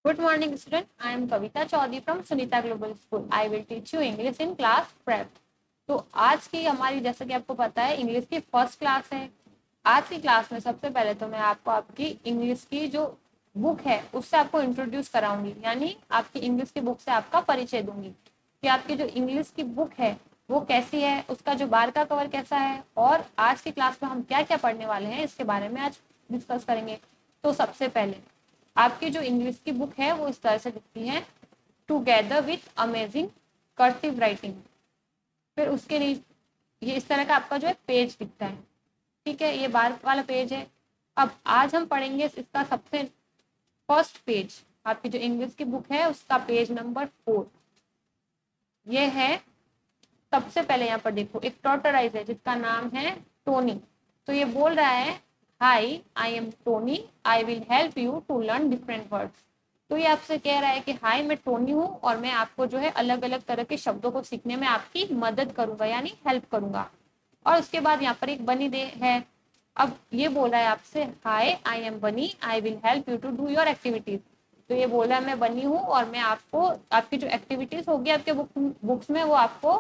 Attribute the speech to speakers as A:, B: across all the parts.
A: Good morning, student. I am Kavita Chaudhary from Sunita Global School. I will teach you English in class prep. तो आज की हमारी, जैसा कि आपको पता है, इंग्लिश की फर्स्ट क्लास है। आज की क्लास में सबसे पहले तो मैं आपको आपकी इंग्लिश की जो बुक है उससे आपको इंट्रोड्यूस कराऊंगी, यानी आपकी इंग्लिश की बुक से आपका परिचय दूंगी कि आपकी जो इंग्लिश की बुक है वो कैसी है, उसका जो बार का कवर कैसा है, और आज की क्लास में हम क्या क्या पढ़ने वाले हैं इसके बारे में आज डिस्कस करेंगे। तो सबसे पहले आपकी जो इंग्लिश की बुक है वो इस तरह से दिखती है, together with amazing cursive writing. फिर उसके लिए ये इस तरह का आपका जो है पेज दिखता है, ठीक है, ये बार वाला पेज है। अब आज हम पढ़ेंगे इसका सबसे फर्स्ट पेज, आपकी जो इंग्लिश की बुक है उसका पेज नंबर 4। ये है, सबसे पहले यहाँ पर देखो एक टॉर्टोराइज है जिसका नाम है टोनी। तो ये बोल रहा है, hi I am Tony, I will help you to learn different words. तो ये आपसे कह रहा है कि हाई मैं टोनी हूँ और मैं आपको जो है अलग अलग तरह के शब्दों को सीखने में आपकी मदद करूंगा, यानी हेल्प करूंगा। और उसके बाद यहाँ पर एक बनी दे है। अब ये बोल रहा है आपसे, high I am Bunny, I will help you to do your activities. तो ये बोल रहा है मैं बनी हूँ और मैं आपको आपकी जो एक्टिविटीज होगी आपके बुक्स में वो आपको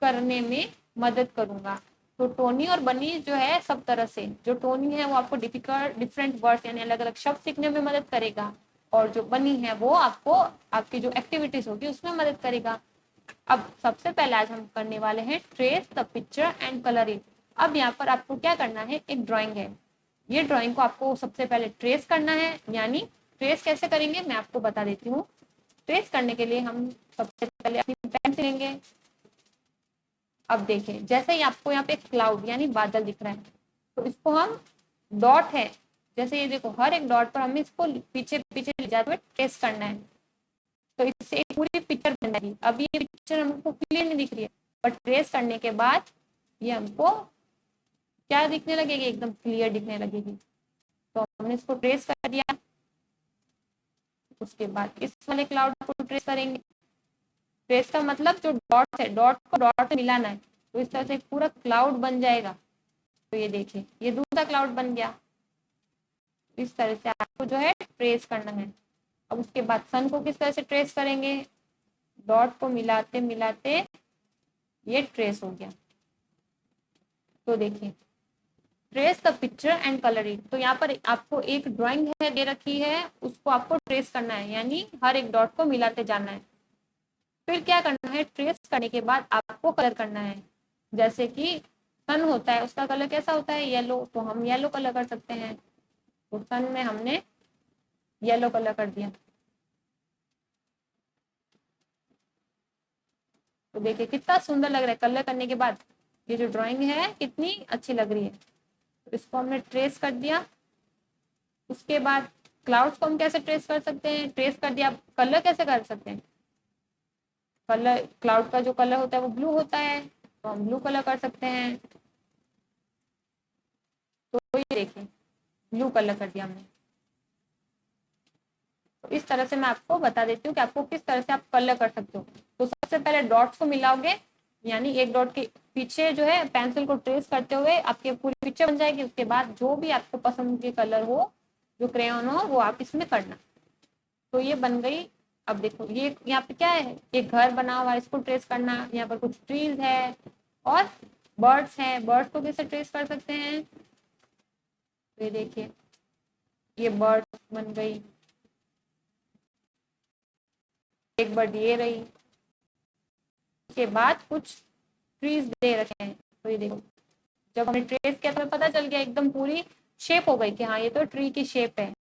A: करने में मदद करूंगा। तो टोनी और बनी जो है सब तरह से, जो टोनी है वो आपको डिफरेंट वर्ड्स यानी अलग अलग शब्द सीखने में मदद करेगा, और जो बनी है वो आपको आपकी जो एक्टिविटीज होगी उसमें मदद करेगा। अब सबसे पहले आज हम करने वाले हैं trace the picture and colour it. अब यहाँ पर आपको क्या करना है, एक ड्राइंग है, ये ड्राइंग को आपको सबसे पहले ट्रेस करना है। यानी ट्रेस कैसे करेंगे मैं आपको बता देती हूँ। ट्रेस करने के लिए हम सबसे पहले अपनी पेन लेंगे। अब देखें, जैसे ही आपको यहाँ पे क्लाउड यानी बादल दिख रहा है, तो इसको हम डॉट है, जैसे ये देखो हर एक डॉट पर हमें इसको पीछे पीछे ले जाते हुए ट्रेस करना है। तो इससे एक पूरी पिक्चर बन जाएगी। अब ये पिक्चर हमको क्लियर नहीं दिख रही है, पर ट्रेस करने के बाद ये हमको क्या दिखने लगेगी, एकदम क्लियर दिखने लगेगी। तो हमने इसको ट्रेस कर दिया। उसके बाद इस वाले क्लाउड को ट्रेस करेंगे। ट्रेस का मतलब जो डॉट है, डॉट को डॉट से मिलाना है, तो इस तरह से पूरा क्लाउड बन जाएगा। तो ये देखिए ये दूसरा क्लाउड बन गया। इस तरह से आपको जो है ट्रेस करना है। अब उसके बाद सन को किस तरह से ट्रेस करेंगे, डॉट को मिलाते मिलाते ये ट्रेस हो गया। तो देखिए trace the picture and colour it. तो यहाँ पर आपको एक ड्राइंग है दे रखी है, उसको आपको ट्रेस करना है, यानी हर एक डॉट को मिलाते जाना है। फिर क्या करना है, ट्रेस करने के बाद आपको कलर करना है। जैसे कि सन होता है, उसका कलर कैसा होता है, येलो, तो हम येलो कलर कर सकते हैं। तो सन में हमने येलो कलर कर दिया। तो देखिए कितना सुंदर लग रहा है कलर करने के बाद। ये जो ड्राइंग है कितनी अच्छी लग रही है। तो इसको हमने ट्रेस कर दिया। उसके बाद क्लाउड्स को हम कैसे ट्रेस कर सकते हैं, ट्रेस कर दिया। कलर कैसे कर सकते हैं, कलर क्लाउड का जो कलर होता है वो ब्लू होता है, तो हम ब्लू कलर कर सकते हैं। तो ये देखिए ब्लू कलर कर दिया हमने। तो इस तरह से मैं आपको बता देती हूँ कि आपको किस तरह से आप कलर कर सकते हो। तो सबसे पहले डॉट्स को मिलाओगे, यानी एक डॉट के पीछे जो है पेंसिल को ट्रेस करते हुए आपकी पूरी पिक्चर बन जाएगी। उसके बाद जो भी आपको पसंद के कलर हो, जो क्रेयॉन हो, वो आप इसमें करना। तो ये बन गई। अब देखो ये यहाँ पे क्या है, एक घर बना हुआ है, इसको ट्रेस करना। यहाँ पर कुछ ट्रीज है और बर्ड्स हैं, बर्ड्स को कैसे ट्रेस कर सकते हैं। तो ये देखिए ये बर्ड्स बन गई, एक बर्ड ये रही। उसके बाद कुछ ट्रीज दे रखे हैं। तो ये देखो जब हमने ट्रेस किया तो हमें पता चल गया, एकदम पूरी शेप हो गई कि हाँ ये तो ट्री की शेप है।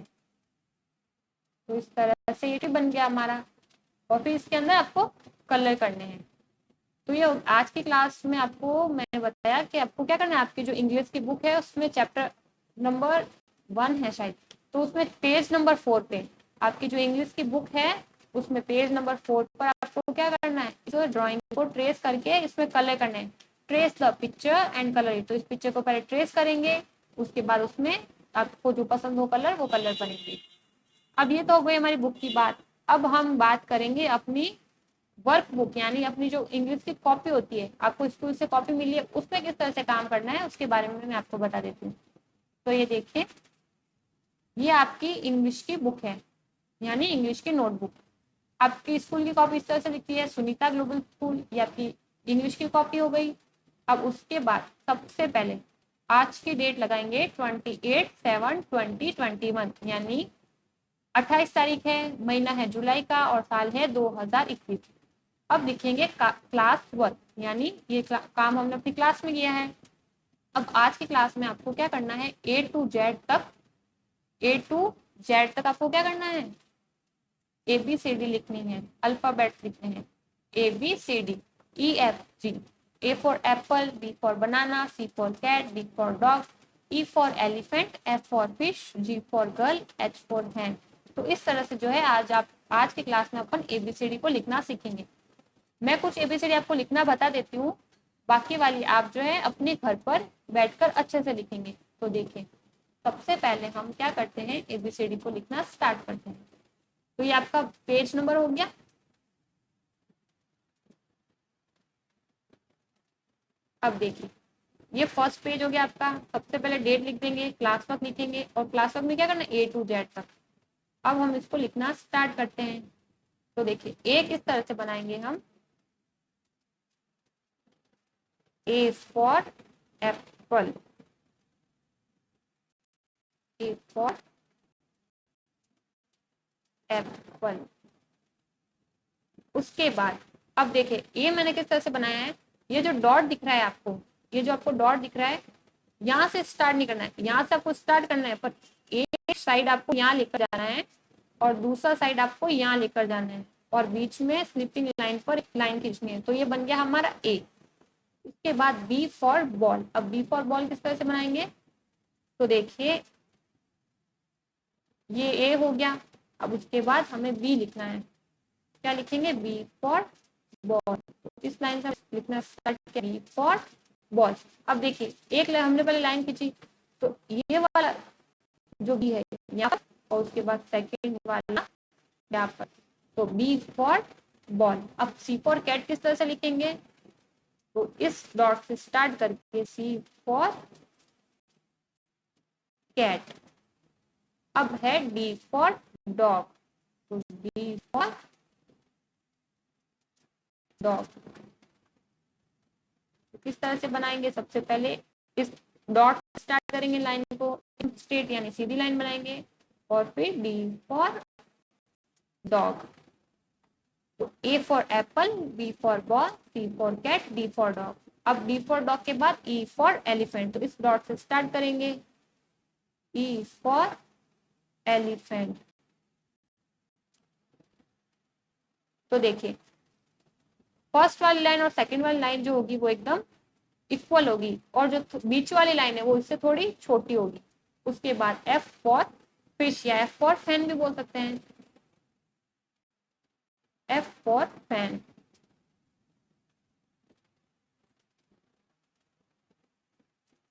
A: तो इस तरह से ये ट्री बन गया हमारा। और फिर इसके अंदर आपको कलर करने हैं। तो ये आज की क्लास में आपको मैंने बताया कि आपको क्या करना है। आपकी जो इंग्लिश की बुक है उसमें चैप्टर नंबर 1 है शायद, तो उसमें पेज नंबर 4 पे आपकी जो इंग्लिश की बुक है उसमें पेज नंबर 4 पर आपको क्या करना है, इस ड्राइंग को ट्रेस करके इसमें कलर करना है। Trace the picture and colour. तो इस पिक्चर को पहले ट्रेस करेंगे, उसके बाद उसमें आपको जो पसंद हो कलर वो कलर करेंगे। अब ये तो हो गई हमारी बुक की बात। अब हम बात करेंगे अपनी वर्क बुक, यानी अपनी जो इंग्लिश की कॉपी होती है, आपको स्कूल से कॉपी मिली है, उसमें किस तरह से काम करना है उसके बारे में मैं आपको बता देती हूँ। तो ये देखिए ये आपकी इंग्लिश की बुक है। यानी इंग्लिश की नोटबुक। आपकी स्कूल की कॉपी इस तरह से दिखती है, सुनीता ग्लोबल स्कूल, ये आपकी इंग्लिश की कॉपी हो गई। अब उसके बाद सबसे पहले आज की डेट लगाएंगे 28/7/2021, यानी 28 तारीख है, महीना है जुलाई का और साल है 2021। अब लिखेंगे क्लास वर्क, यानी ये काम हमने अपनी क्लास में किया है। अब आज की क्लास में आपको क्या करना है, ए टू जेड तक आपको क्या करना है, ABCD लिखनी है, अल्फाबेट लिखने हैं, ABCD, EFG, A for apple, B for banana, C for cat, D for dog, E for elephant, F for fish, G for girl, H for hen। तो इस तरह से जो है आज की क्लास में अपन ABCD को लिखना सीखेंगे। मैं कुछ ABCD आपको लिखना बता देती हूँ, बाकी वाली आप जो है अपने घर पर बैठकर अच्छे से लिखेंगे। तो देखिए, सबसे पहले हम क्या करते हैं, ABCD को लिखना स्टार्ट करते हैं। तो ये आपका पेज नंबर हो गया। अब देखिए, ये फर्स्ट पेज हो गया आपका। सबसे पहले डेट लिख देंगे, क्लास वर्क लिखेंगे, और क्लास वर्क में क्या करना है, A to Z तक। अब हम इसको लिखना स्टार्ट करते हैं। तो देखिए, ए किस तरह से बनाएंगे हम, A for apple, A for Apple. उसके बाद अब देखिए, ये मैंने किस तरह से बनाया है, ये जो डॉट दिख रहा है आपको, ये जो आपको डॉट दिख रहा है, यहाँ से स्टार्ट नहीं करना है, यहाँ से आपको स्टार्ट करना है, पर एक साइड आपको यहाँ लेकर जाना है और दूसरा साइड आपको यहाँ लेकर जाना है, और बीच में स्लिपिंग लाइन पर एक लाइन खींचनी है। तो ये बन गया हमारा ए। उसके बाद बी फॉर बॉल। अब बी फॉर बॉल किस तरह से बनाएंगे, तो देखिए ये ए हो गया। अब उसके बाद हमें बी लिखना है, क्या लिखेंगे, बी फॉर बॉल। इस लाइन से लिखना स्टार्ट किया, बी फॉर बॉल। अब देखिए, एक हमने पहले लाइन खींची, तो ये वाला जो बी है यहाँ पर, और उसके बाद सेकेंड वाला यहाँ पर, तो बी फॉर बॉल। अब सी फॉर कैट किस तरह से लिखेंगे, तो इस डॉट से स्टार्ट करके सी फॉर कैट। अब है डी फॉर डॉग, तो डी फॉर डॉग। तो किस तरह से बनाएंगे, सबसे पहले इस डॉट स्टार्ट करेंगे लाइन को, स्ट्रेट यानी सीधी लाइन बनाएंगे, और फिर डी फॉर डॉग। तो A for apple, B for ball, C for cat, D for dog. अब डी फॉर डॉग के बाद ई फॉर एलिफेंट, तो इस डॉट से स्टार्ट करेंगे, ई फॉर एलिफेंट। तो देखिए, फर्स्ट वाली लाइन और सेकंड वाली लाइन जो होगी वो एकदम इक्वल होगी, और जो बीच वाली लाइन है वो इससे थोड़ी छोटी होगी। उसके बाद एफ फॉर फिश, या एफ फॉर फैन भी बोल सकते हैं, F for fan.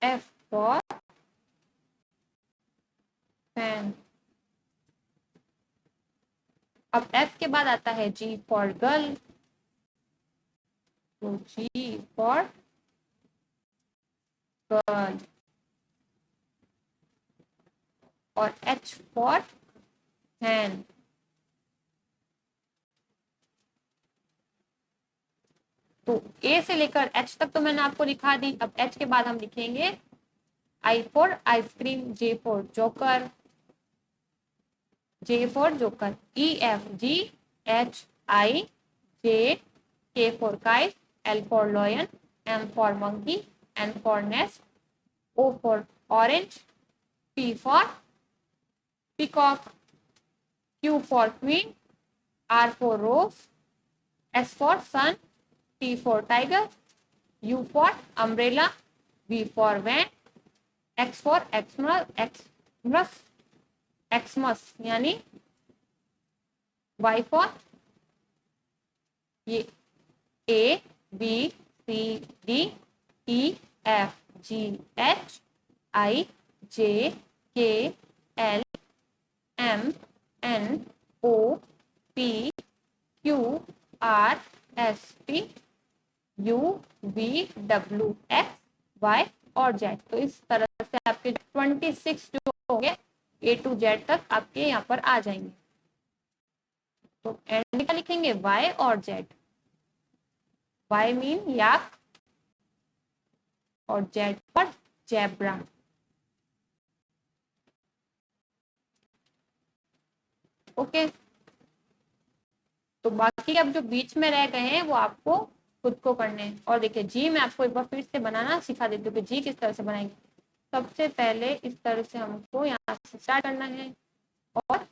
A: F for fan. अब एफ के बाद आता है जी फॉर गर्ल, तो जी फॉर गर्ल, और एच फॉर हैन। तो ए से लेकर एच तक तो मैंने आपको लिखा दी। अब एच के बाद हम लिखेंगे I for ice cream, J for joker, J for joker, E F G H I J, K for kite, L for lion, M for monkey, N for nest, O for orange, P for peacock, Q for queen, R for rose, S for sun, T for tiger, U for umbrella, V for van, X for Xmas यानी Y for, ये A B C D E F G H I J K L M N O P Q R S T U V W X Y और Z। तो इस तरह से आपके 26 जो होंगे A to Z तक आपके यहाँ पर आ जाएंगे। तो एंड का लिखेंगे वाई और जेड। वाई मीन याक और जेड फॉर जेब्रा। ओके, तो बाकी अब जो बीच में रह गए हैं वो आपको खुद को करने हैं। और देखिए जी मैं आपको एक बार फिर से बनाना सिखा देती हूँ कि जी किस तरह से बनाएंगे। सबसे पहले इस तरह से हमको यहाँ से स्टार्ट करना है और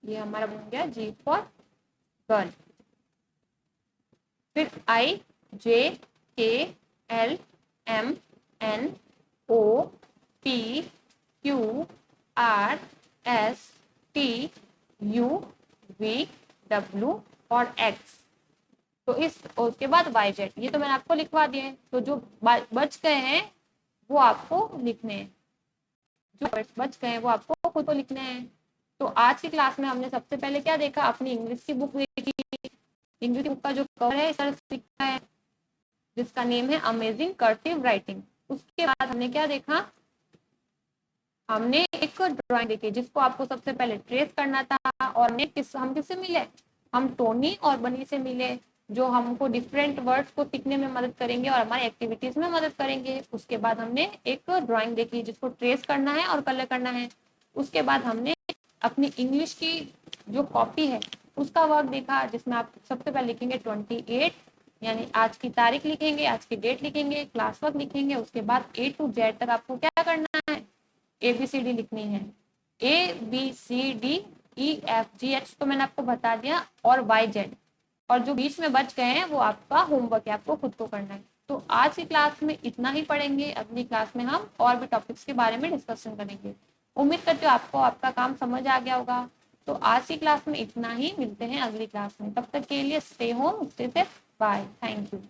A: ये हमारा बन गया जी फॉर गर्ल। फिर I J K L M N O P Q R S T U V W और एक्स। तो इस उसके बाद वाई जेड, ये तो मैंने आपको लिखवा दिए हैं। तो जो बच गए हैं वो आपको लिखने हैं, जो बच गए हैं वो आपको खुद को लिखने हैं। तो आज की क्लास में हमने सबसे पहले क्या देखा, अपनी इंग्लिश की बुक देखी। इंग्लिश की बुक का जो कवर है इस तरह से लिखा है जिसका नेम है अमेजिंग कर्सिव राइटिंग। उसके बाद हमने क्या देखा, हमने एक ड्राइंग देखी जिसको आपको सबसे पहले ट्रेस करना था। और हम किससे मिले, हम टोनी और बनी से मिले, जो हमको डिफरेंट वर्ड्स को सीखने में मदद करेंगे और हमारी एक्टिविटीज में मदद करेंगे। उसके बाद हमने एक ड्राइंग देखी जिसको ट्रेस करना है और कलर करना है। उसके बाद हमने अपनी इंग्लिश की जो कॉपी है उसका वर्क देखा जिसमें आप सबसे पहले लिखेंगे 28, यानी आज की तारीख लिखेंगे, आज की डेट लिखेंगे, क्लास वर्क लिखेंगे। उसके बाद A to Z तक आपको क्या करना है, ABCD लिखनी है। ABCDEFGH तो मैंने आपको बता दिया, और YZ। और जो बीच में बच गए हैं वो आपका होमवर्क है, आपको खुद को करना है। तो आज की क्लास में इतना ही पढ़ेंगे, अगली क्लास में हम और भी टॉपिक्स के बारे में डिस्कशन करेंगे। उम्मीद करती हूँ आपको आपका काम समझ आ गया होगा। तो आज की क्लास में इतना ही, मिलते हैं अगली क्लास में। तब तक के लिए stay home, stay safe, bye, thank you.